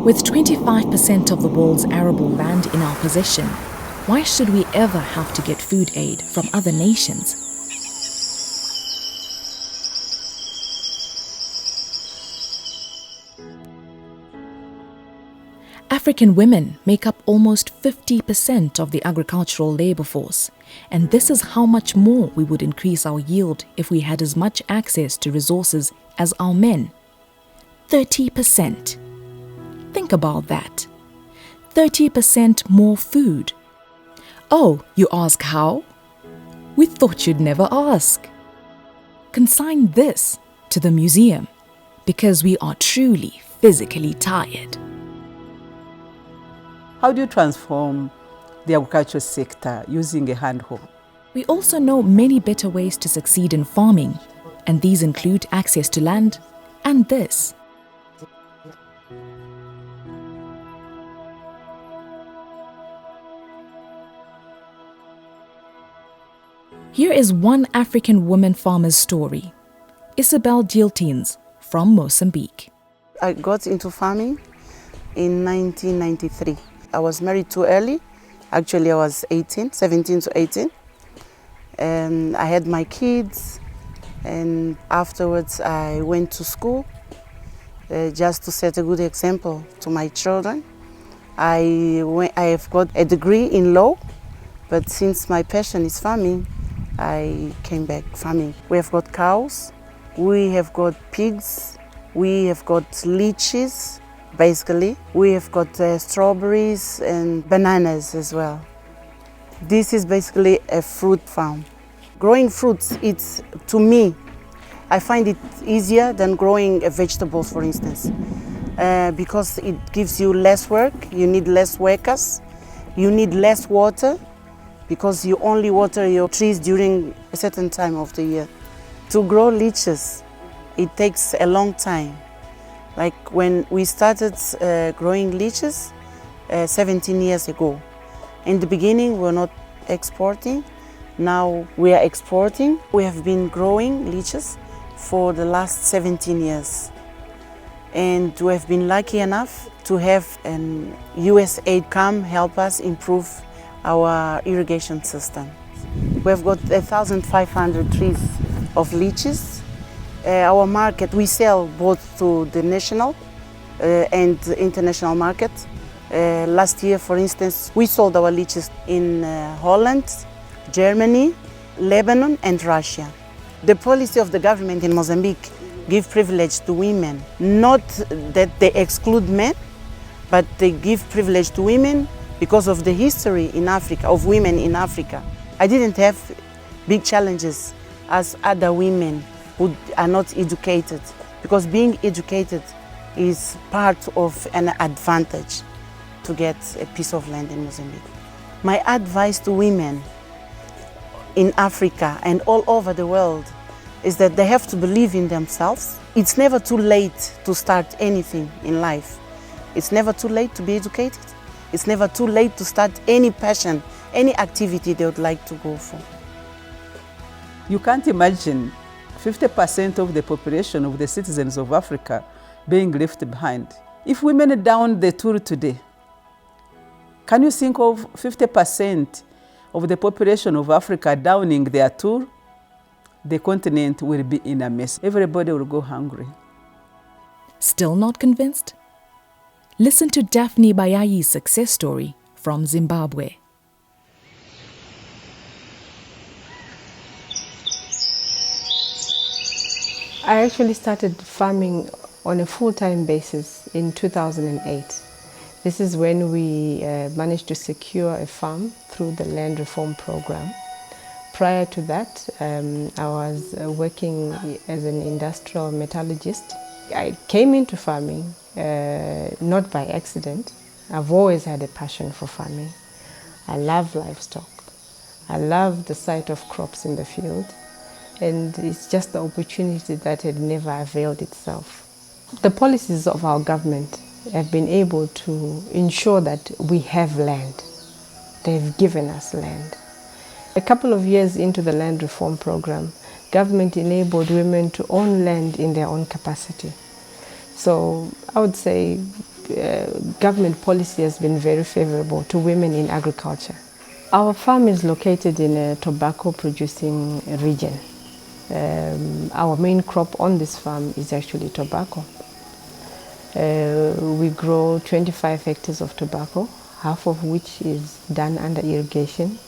With 25% of the world's arable land in our possession, why should we ever have to get food aid from other nations? African women make up almost 50% of the agricultural labor force, and this is how much more we would increase our yield if we had as much access to resources as our men. 30%. Think about that. 30% more food. Oh, you ask how? We thought you'd never ask. Consign this to the museum because we are truly physically tired. How do you transform the agricultural sector using a hand hoe? We also know many better ways to succeed in farming, and these include access to land and this. Here is one African woman farmer's story. Isabel Dieltiens from Mozambique. I got into farming in 1993. I was married too early. Actually, I was 17 to 18. I had my kids, and afterwards I went to school just to set a good example to my children. I have got a degree in law, but since my passion is farming, I came back farming. We have got cows, we have got pigs, we have got leeches, basically. We have got strawberries and bananas as well. This is basically a fruit farm. Growing fruits, to me, I find it easier than growing vegetables, for instance, because it gives you less work, you need less workers, you need less water, because you only water your trees during a certain time of the year. To grow leeches, it takes a long time. Like when we started growing leeches 17 years ago. In the beginning, we were not exporting. Now we are exporting. We have been growing leeches for the last 17 years. And we have been lucky enough to have an US aid come help us improve our irrigation system. We have got 1,500 trees of leeches. Our market, we sell both to the national and international market. Last year, for instance, we sold our leeches in Holland, Germany, Lebanon and Russia. The policy of the government in Mozambique give privilege to women. Not that they exclude men, but they give privilege to women because of the history in Africa, of women in Africa. I didn't have big challenges as other women who are not educated, because being educated is part of an advantage to get a piece of land in Mozambique. My advice to women in Africa and all over the world is that they have to believe in themselves. It's never too late to start anything in life. It's never too late to be educated. It's never too late to start any passion, any activity they would like to go for. You can't imagine 50% of the population of the citizens of Africa being left behind. If women down the tour today, can you think of 50% of the population of Africa downing their tour? The continent will be in a mess. Everybody will go hungry. Still not convinced? Listen to Daphne Bayayi's success story from Zimbabwe. I actually started farming on a full-time basis in 2008. This is when we managed to secure a farm through the land reform program. Prior to that, I was working as an industrial metallurgist. I came into farming not by accident. I've always had a passion for farming. I love livestock. I love the sight of crops in the field. And it's just the opportunity that had never availed itself. The policies of our government have been able to ensure that we have land. They've given us land. A couple of years into the land reform program, government enabled women to own land in their own capacity. So I would say government policy has been very favorable to women in agriculture. Our farm is located in a tobacco producing region. Our main crop on this farm is actually tobacco. We grow 25 hectares of tobacco, half of which is done under irrigation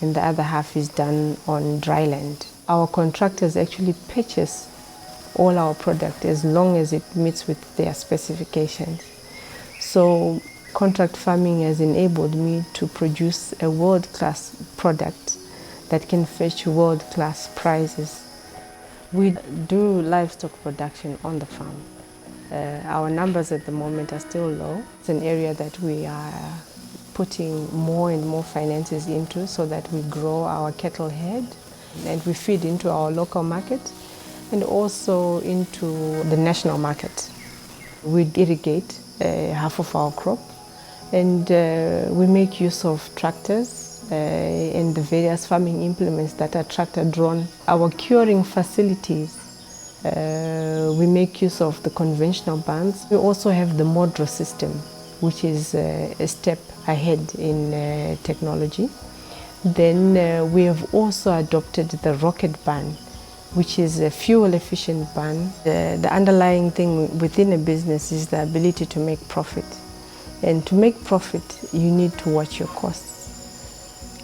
and the other half is done on dry land. Our contractors actually purchase all our product as long as it meets with their specifications. So contract farming has enabled me to produce a world-class product that can fetch world-class prices. We do livestock production on the farm. Our numbers at the moment are still low. It's an area that we are putting more and more finances into so that we grow our cattle herd and we feed into our local market and also into the national market. We irrigate half of our crop and we make use of tractors and the various farming implements that are tractor drawn. Our curing facilities, we make use of the conventional barns. We also have the Modro system, which is a step ahead in technology. Then we have also adopted the rocket barn, which is a fuel efficient barn. The underlying thing within a business is the ability to make profit. And to make profit, you need to watch your costs.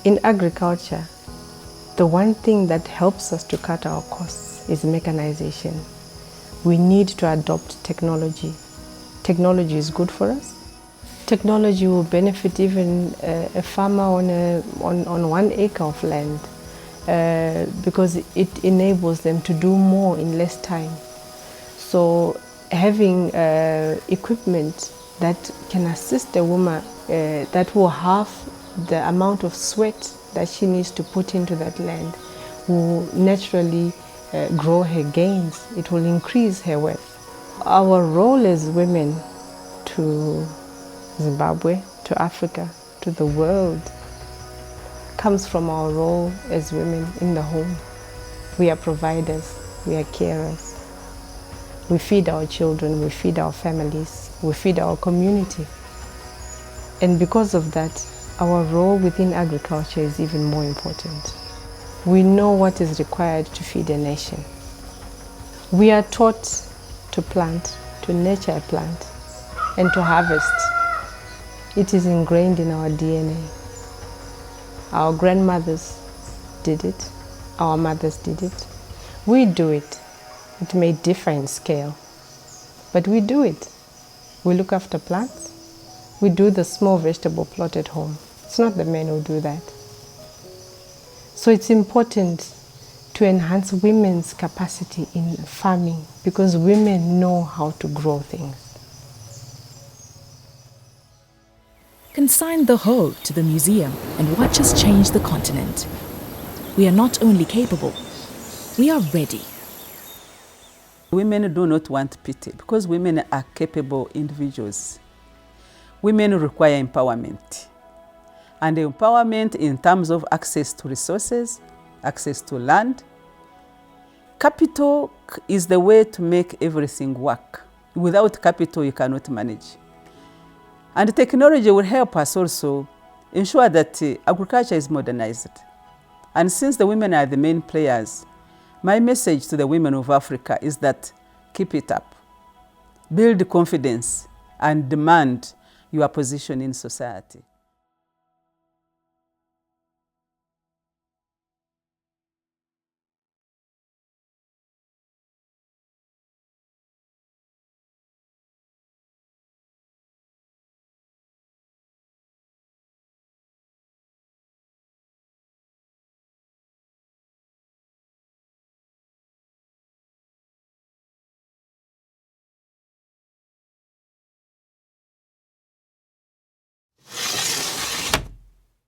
In agriculture, the one thing that helps us to cut our costs is mechanization. We need to adopt technology. Technology is good for us. Technology will benefit even a farmer on 1 acre of land because it enables them to do more in less time. So having equipment that can assist a woman that will halve the amount of sweat that she needs to put into that land will naturally grow her gains. It will increase her wealth. Our role as women to Zimbabwe, to Africa, to the world comes from our role as women in the home. We are providers, we are carers. We feed our children, we feed our families, we feed our community. And because of that, our role within agriculture is even more important. We know what is required to feed a nation. We are taught to plant, to nurture a plant, and to harvest. It is ingrained in our DNA. Our grandmothers did it, our mothers did it. We do it. It may differ in scale, but we do it. We look after plants. We do the small vegetable plot at home. It's not the men who do that. So it's important to enhance women's capacity in farming because women know how to grow things. Consign the hoe to the museum and watch us change the continent. We are not only capable, we are ready. Women do not want pity because women are capable individuals. Women require empowerment. And empowerment in terms of access to resources, access to land. Capital is the way to make everything work. Without capital, you cannot manage. And technology will help us also ensure that agriculture is modernized. And since the women are the main players, my message to the women of Africa is that keep it up. Build confidence and demand your position in society.